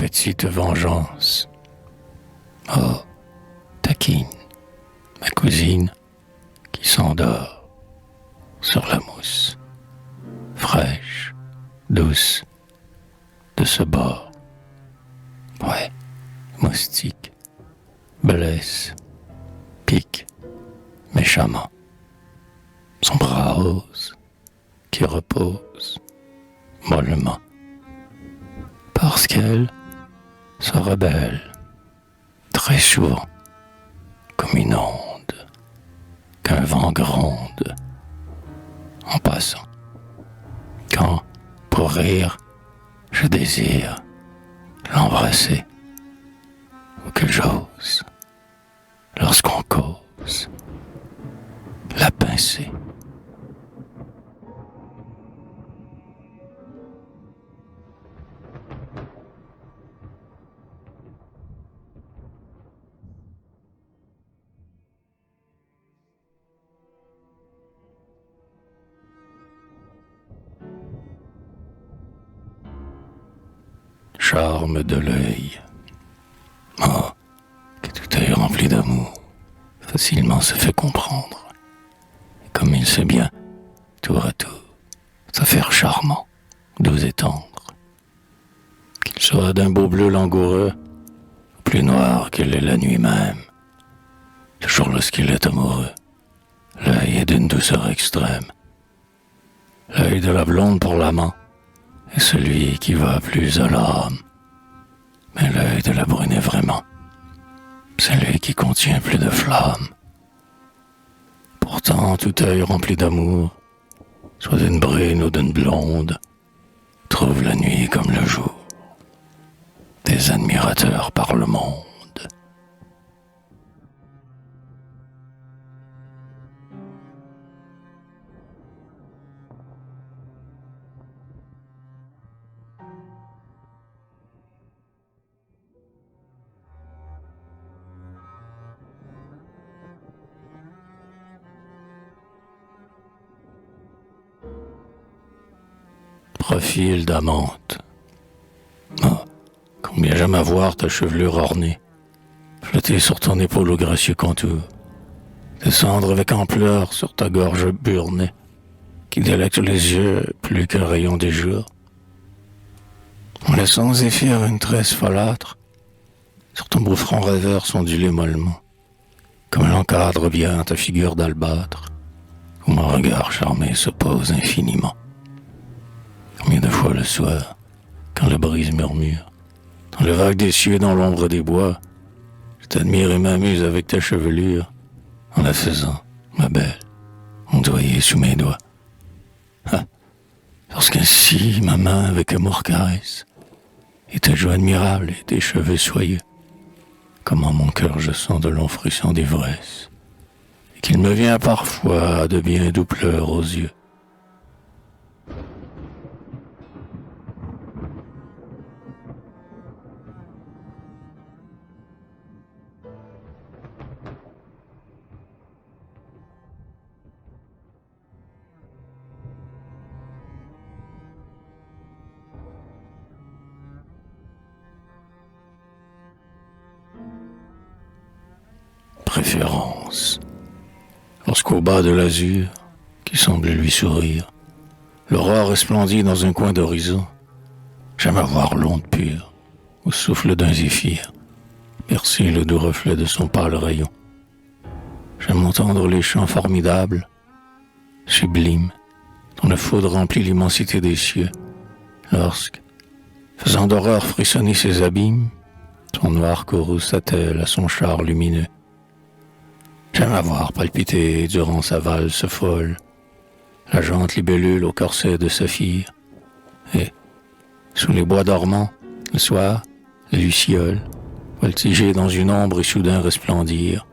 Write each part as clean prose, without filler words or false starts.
petite vengeance. Oh, taquine, ma cousine, qui s'endort sur la mousse, fraîche, douce, de ce bord. Ouais, moustique, blesse, pique, méchamment. Son bras rose, qui repose, mollement. Parce qu'elle se rebelle, très souvent, comme une onde, qu'un vent gronde, en passant. Quand, pour rire, je désire l'embrasser, ou que j'ose, lorsqu'on cause, la pincer. Charme de l'œil. Oh, que tout œil rempli d'amour facilement se fait comprendre. Et comme il sait bien, tour à tour, s'affaire charmant, doux et tendre. Qu'il soit d'un beau bleu langoureux, ou plus noir qu'elle est la nuit même, toujours lorsqu'il est amoureux, l'œil est d'une douceur extrême. L'œil de la blonde pour l'amant est celui qui va plus à l'âme. Mais l'œil de la brune est vraiment celui qui contient plus de flamme. Pourtant, tout œil rempli d'amour, soit d'une brune ou d'une blonde, trouve la nuit comme le jour des admirateurs par le monde. Profil d'amante. Oh, combien j'aime avoir ta chevelure ornée, flotter sur ton épaule au gracieux contour, descendre avec ampleur sur ta gorge burnée, qui délecte les yeux plus qu'un rayon des jours. En laissant zéphyr une tresse folâtre, sur ton beau front rêveur s'onduler mollement, comme elle encadre bien ta figure d'albâtre, où mon regard charmé se pose infiniment. Combien de fois le soir, quand la brise murmure, dans le vague des cieux, dans l'ombre des bois, je t'admire et m'amuse avec ta chevelure, en la faisant, ma belle, ondoyer sous mes doigts. Ah, lorsqu'ainsi ma main avec amour caresse, et ta joie admirable et tes cheveux soyeux, comment mon cœur je sens de longs frissons d'ivresse, et qu'il me vient parfois de bien doux pleurs aux yeux. Préférence. Lorsqu'au bas de l'azur, qui semble lui sourire, l'aurore resplendit dans un coin d'horizon, j'aime avoir l'onde pure, au souffle d'un zéphyr, percer le doux reflet de son pâle rayon. J'aime entendre les chants formidables, sublimes, dont le foudre remplit l'immensité des cieux, lorsque, faisant d'horreur frissonner ses abîmes, son noir courroux s'attelle à son char lumineux. J'aime avoir palpité durant sa valse folle la jante libellule au corset de saphir, et, sous les bois dormants, le soir, les lucioles, voltiger dans une ombre et soudain resplendir.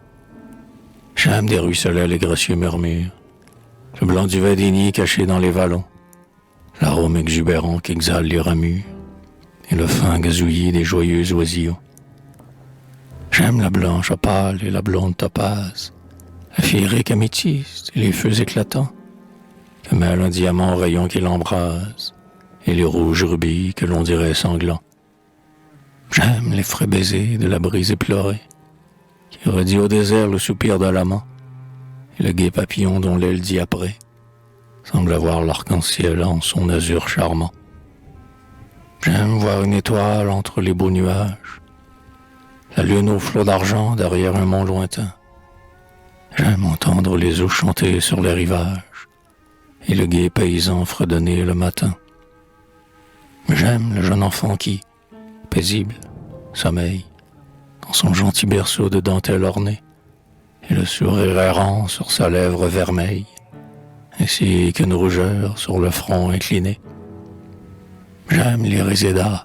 J'aime des ruisselets les gracieux murmures, le blanc du vadini caché dans les vallons, l'arôme exubérant qu'exhale les ramures, et le fin gazouillis des joyeux oisillons. J'aime la blanche opale et la blonde topaze, la féerique améthyste et les feux éclatants, que mêle un diamant au rayon qui l'embrase, et les rouges rubis que l'on dirait sanglants. J'aime les frais baisers de la brise éplorée, qui redit au désert le soupir de l'amant, et le gai papillon dont l'aile dit après semble avoir l'arc-en-ciel en son azur charmant. J'aime voir une étoile entre les beaux nuages, la lune aux flots d'argent derrière un mont lointain. J'aime entendre les eaux chanter sur les rivages et le gai paysan fredonner le matin. J'aime le jeune enfant qui, paisible, sommeille dans son gentil berceau de dentelle ornée et le sourire errant sur sa lèvre vermeille, ainsi qu'une rougeur sur le front incliné. J'aime les résédas,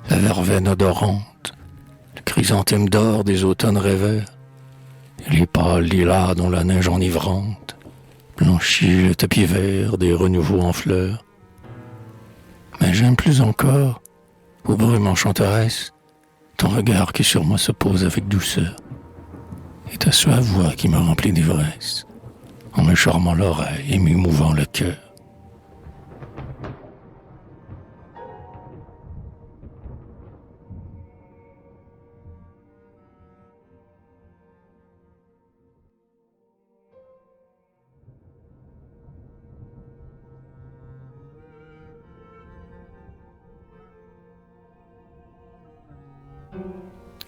la verveine odorante, le chrysanthème d'or des automnes rêveurs, et les pâles lilas dont la neige enivrante blanchit le tapis vert des renouveaux en fleurs. Mais j'aime plus encore, ô brume enchanteresse, ton regard qui sur moi se pose avec douceur, et ta suave voix qui me remplit d'ivresse, en me charmant l'oreille et m'émouvant le cœur.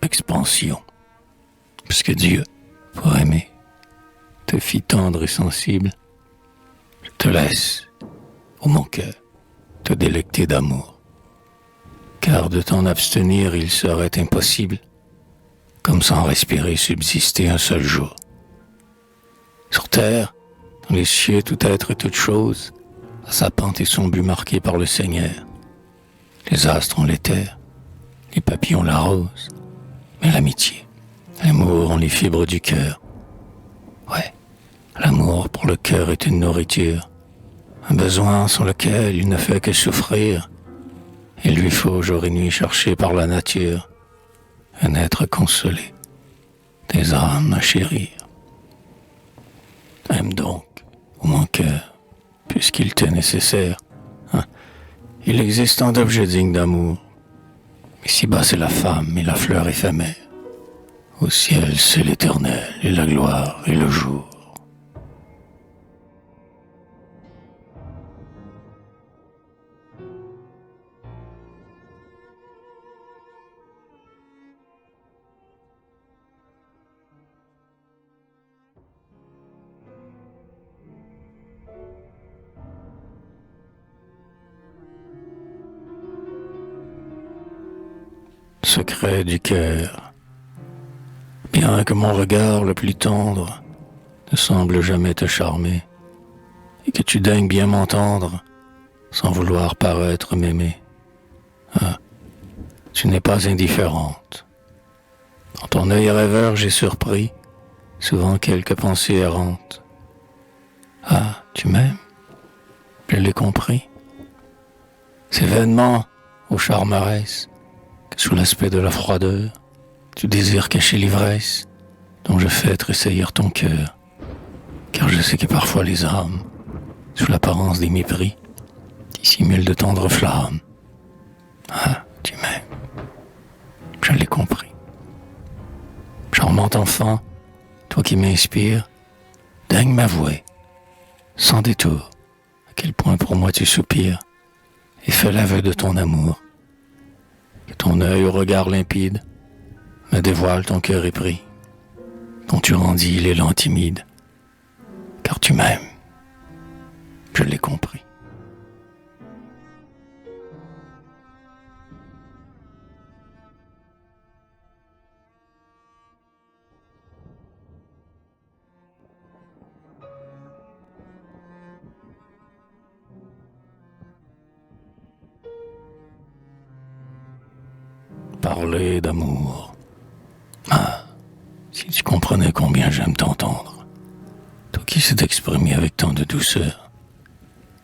Expansion. Puisque Dieu, pour aimer, te fit tendre et sensible, je te laisse, ô mon cœur, te délecter d'amour. Car de t'en abstenir, il serait impossible, comme sans respirer subsister un seul jour. Sur terre, dans les cieux, tout être et toute chose a sa pente et son but marqués par le Seigneur. Les astres ont l'éther, les papillons la rose, mais l'amitié, l'amour ont les fibres du cœur. Ouais, l'amour pour le cœur est une nourriture, un besoin sans lequel il ne fait que souffrir. Il lui faut jour et nuit chercher par la nature un être consolé, des âmes à chérir. Aime donc, ô mon cœur, puisqu'il t'est nécessaire. Il existe tant d'objets dignes d'amour. Ici-bas c'est la femme et la fleur éphémère. Au ciel c'est l'éternel et la gloire et le jour. Secret du cœur. Bien que mon regard le plus tendre ne semble jamais te charmer, et que tu daignes bien m'entendre sans vouloir paraître m'aimer. Tu n'es pas indifférente. Dans ton œil rêveur j'ai surpris souvent quelques pensées errantes. Tu m'aimes? Je l'ai compris. C'est vainement, ô charmeresse, que sous l'aspect de la froideur, tu désires cacher l'ivresse dont je fais tressaillir ton cœur. Car je sais que parfois les âmes, sous l'apparence des mépris, dissimulent de tendres flammes. Tu m'aimes. Je l'ai compris. Charmant enfant, toi qui m'inspires, daigne m'avouer, sans détour, à quel point pour moi tu soupires, et fais l'aveu de ton amour. Que ton œil au regard limpide me dévoile ton cœur épris, dont tu rendis l'élan timide, car tu m'aimes. Je l'ai compris. Parler d'amour. Si tu comprenais combien j'aime t'entendre, toi qui sais t'exprimer avec tant de douceur,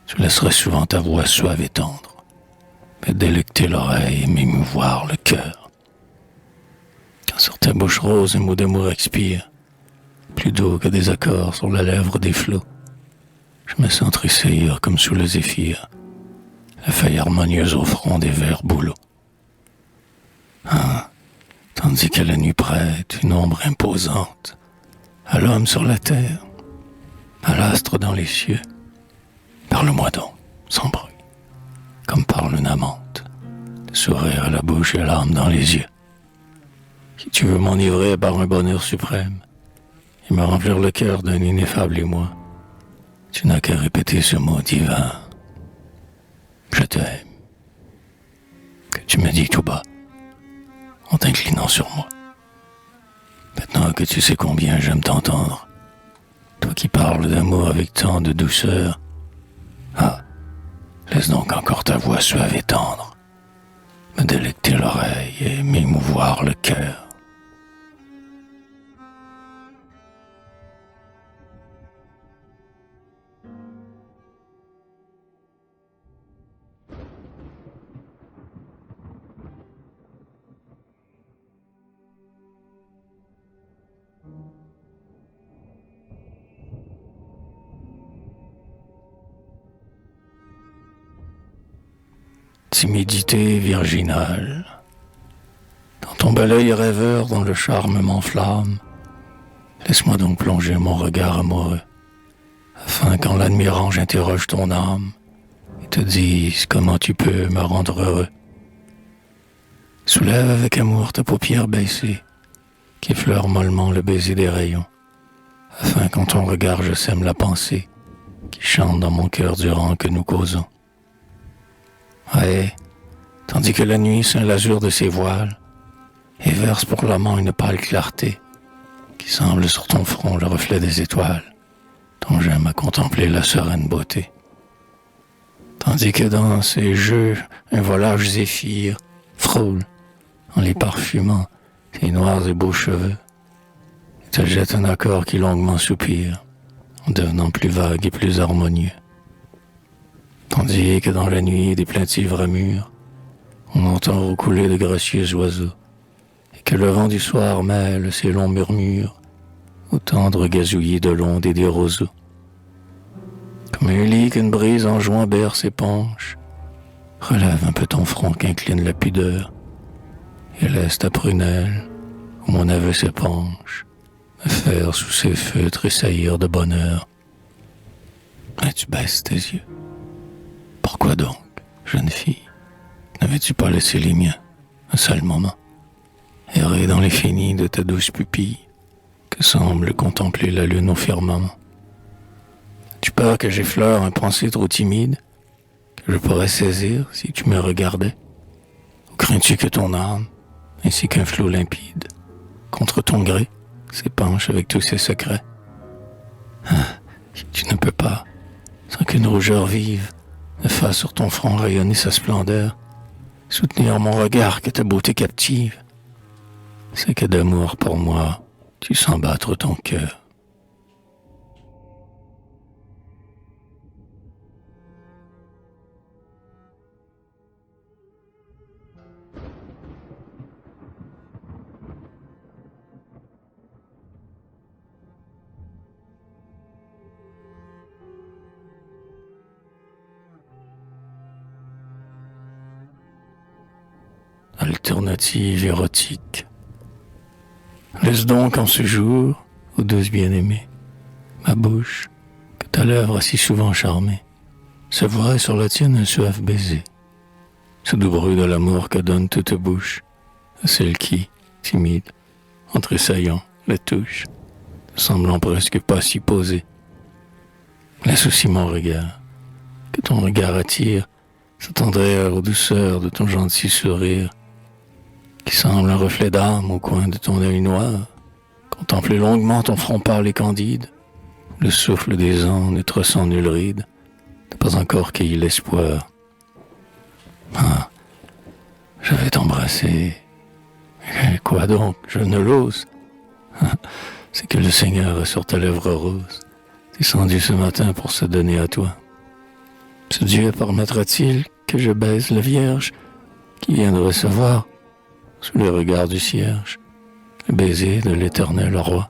tu laisserais souvent ta voix suave et tendre me délecter l'oreille et m'émouvoir le cœur. Quand sur ta bouche rose un mot d'amour expire, plus doux que des accords sur la lèvre des flots, je me sens tressaillir comme sous le zéphyr, la feuille harmonieuse au front des verts bouleaux. Tandis que la nuit prête une ombre imposante à l'homme sur la terre, à l'astre dans les cieux. Parle-moi donc, sans bruit, comme parle une amante, le sourire à la bouche et l'âme dans les yeux. Si tu veux m'enivrer par un bonheur suprême et me remplir le cœur d'un ineffable émoi, tu n'as qu'à répéter ce mot divin. Je t'aime. Que tu me dis tout bas, en t'inclinant sur moi. Maintenant que tu sais combien j'aime t'entendre, toi qui parles d'amour avec tant de douceur, laisse donc encore ta voix suave et tendre me délecter l'oreille et m'émouvoir le cœur. Timidité virginale. Dans ton bel œil rêveur dont le charme m'enflamme, laisse-moi donc plonger mon regard amoureux, afin qu'en l'admirant j'interroge ton âme et te dise comment tu peux me rendre heureux. Soulève avec amour ta paupière baissée, qui effleure mollement le baiser des rayons, afin qu'en ton regard je sème la pensée qui chante dans mon cœur durant que nous causons. Ouais, tandis que la nuit ceint l'azur de ses voiles et verse pour l'amant une pâle clarté qui semble sur ton front le reflet des étoiles dont j'aime à contempler la sereine beauté. Tandis que dans ses jeux un volage zéphyr frôle en les parfumant tes noirs et beaux cheveux et te jette un accord qui longuement soupire en devenant plus vague et plus harmonieux. Tandis que dans la nuit des plaintives ramures, on entend roucouler de gracieux oiseaux, et que le vent du soir mêle ses longs murmures au tendre gazouillis de l'onde et des roseaux. Comme un lit qu'une brise en jouant berce et penche, relève un peu ton front qu'incline la pudeur, et laisse ta prunelle, où mon aveu s'épanche, me faire sous ses feux tressaillir de bonheur. Et tu baisses tes yeux. Pourquoi donc, jeune fille, n'avais-tu pas laissé les miens, un seul moment, errer dans l'infini de ta douce pupille, que semble contempler la lune au firmament? As-tu peur que j'effleure un pensée trop timide, que je pourrais saisir si tu me regardais? Ou crains-tu que ton âme, ainsi qu'un flot limpide, contre ton gré, s'épanche avec tous ses secrets? Tu ne peux pas, sans qu'une rougeur vive ne fasse sur ton front rayonner sa splendeur, soutenir mon regard que ta beauté captive. C'est que d'amour pour moi, tu sens battre ton cœur. Alternative érotique. Laisse donc en ce jour, ô douce bien-aimée, ma bouche, que ta lèvre a si souvent charmée, se voie sur la tienne un suave baiser, ce doux bruit de l'amour que donne toute bouche à celle qui, timide, en tressaillant, la touche, ne semblant presque pas s'y poser. Laisse aussi mon regard, que ton regard attire, s'attendrir aux douceurs de ton gentil sourire, qui semble un reflet d'âme au coin de ton œil noir, contempler longuement ton front pâle et candide, le souffle des ans ne tressant nulle ride, n'a pas encore cueilli l'espoir. Je vais t'embrasser. Quoi donc, je ne l'ose. C'est que le Seigneur sur ta lèvre rose, descendu ce matin pour se donner à toi. Ce Dieu permettra-t-il que je baise la Vierge qui vient de recevoir, sous le regard du cierge, le baiser de l'Éternel Roi?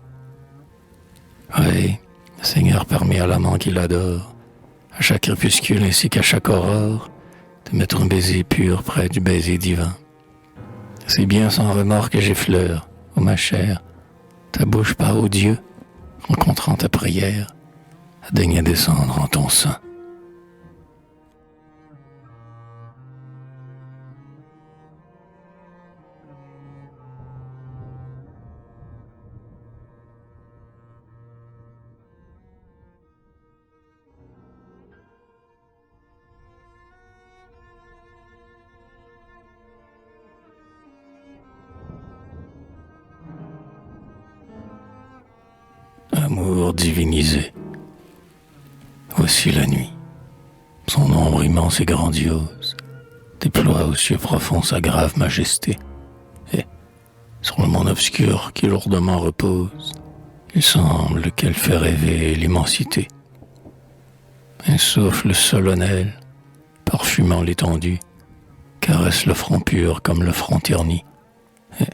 Oui, le Seigneur permet à l'amant qui l'adore, à chaque crépuscule ainsi qu'à chaque aurore, de mettre un baiser pur près du baiser divin. C'est bien sans remords que j'effleure, ô ma chère, ta bouche par ô Dieu, rencontrant ta prière, a daigné descendre en ton sein. Amour divinisé. Voici la nuit. Son ombre immense et grandiose déploie aux cieux profonds sa grave majesté. Et, sur le monde obscur qui lourdement repose, il semble qu'elle fait rêver l'immensité. Un souffle solennel, parfumant l'étendue, caresse le front pur comme le front terni. Et,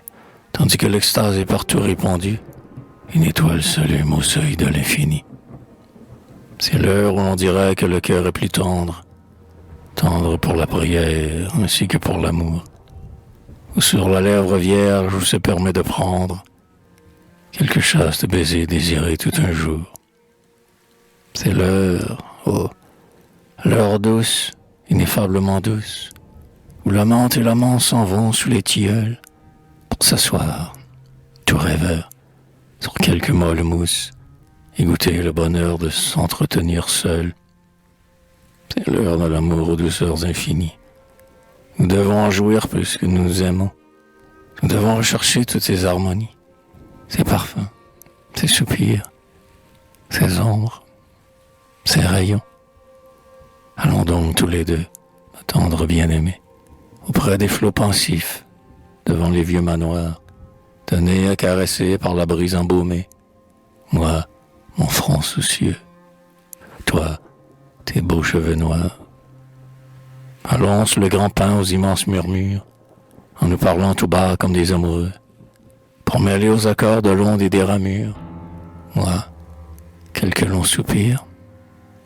tandis que l'extase est partout répandue, une étoile s'allume au seuil de l'infini. C'est l'heure où l'on dirait que le cœur est plus tendre, tendre pour la prière ainsi que pour l'amour, où sur la lèvre vierge où se permet de prendre quelque chaste baiser désiré tout un jour. C'est l'heure, oh, l'heure douce, ineffablement douce, où l'amante et l'amant s'en vont sous les tilleuls pour s'asseoir, tout rêveur, sur quelques molles mousses, et goûter le bonheur de s'entretenir seul. C'est l'heure de l'amour aux douceurs infinies. Nous devons en jouir plus que nous nous aimons. Nous devons rechercher toutes ces harmonies, ces parfums, ces soupirs, ces ombres, ces rayons. Allons donc tous les deux, ma tendre bien-aimée, auprès des flots pensifs, devant les vieux manoirs, tenez à caresser par la brise embaumée. Moi, mon front soucieux. Toi, tes beaux cheveux noirs. Allons sur le grand pain aux immenses murmures, en nous parlant tout bas comme des amoureux, pour mêler aux accords de l'onde et des ramures. Moi, quelques longs soupirs.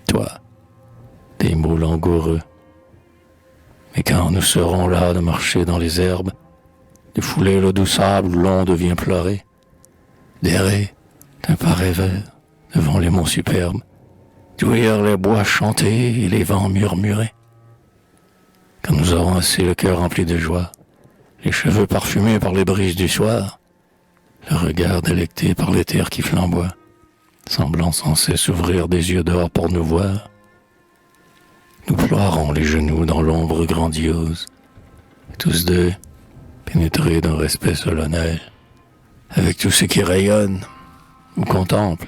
Toi, des mots langoureux. Mais quand nous serons là de marcher dans les herbes, de fouler le doux sable où l'onde vient pleurer, d'errer d'un pas rêveur devant les monts superbes, d'ouïr les bois chanter et les vents murmurer. Quand nous aurons assez le cœur rempli de joie, les cheveux parfumés par les brises du soir, le regard délecté par l'éther qui flamboie, semblant sans cesse ouvrir des yeux d'or pour nous voir, nous ploierons les genoux dans l'ombre grandiose, tous deux, pénétrés d'un respect solennel, avec tout ce qui rayonne, ou contemple,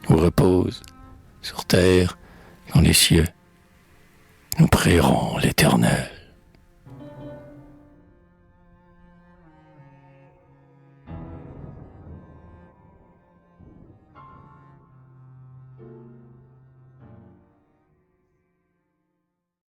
ou repose, sur terre, dans les cieux, nous prierons l'Éternel.